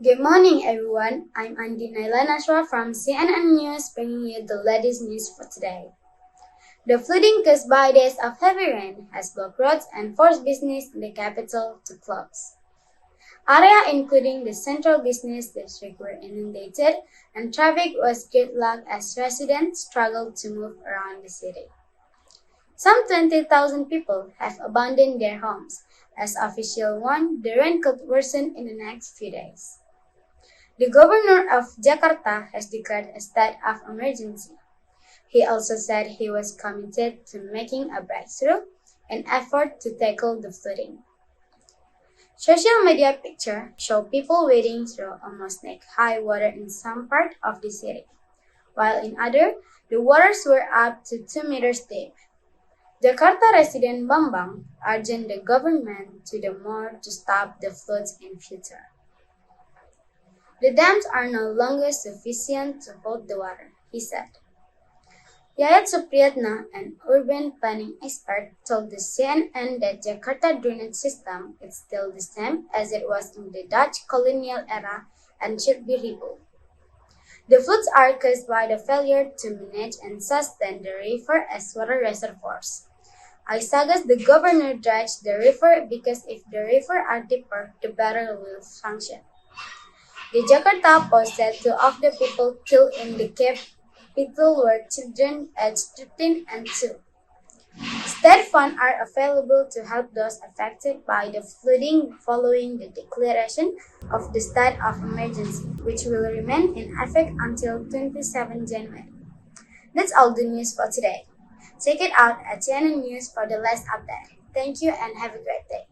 Good morning, everyone. I'm Andi Nayla from CNN News, bringing you the latest news for today. The flooding caused by days of heavy rain has blocked roads and forced business in the capital to close. Areas including the central business district were inundated, and traffic was gridlocked as residents struggled to move around the city. Some 20,000 people have abandoned their homes, as officials warn the rain could worsen in the next few days. The governor of Jakarta has declared a state of emergency. He also said he was committed to making a breakthrough in effort to tackle the flooding. Social media pictures show people wading through almost neck-high water in some part of the city, while in others, the waters were up to 2 meters deep. Jakarta resident Bambang urged the government to do more to stop the floods in future. The dams are no longer sufficient to hold the water, he said. Yayat Supriyatna, an urban planning expert, told the CNN that Jakarta drainage system is still the same as it was in the Dutch colonial era and should be rebuilt. The floods are caused by the failure to manage and sustain the river as water reservoirs. I suggest the governor dredge the river because if the river are deeper, the better it will function. The Jakarta Post said two of the people killed in the capital were children aged 13 and 2. State funds are available to help those affected by the flooding following the declaration of the state of emergency, which will remain in effect until 27 January. That's all the news for today. Check it out at CNN News for the latest update. Thank you and have a great day.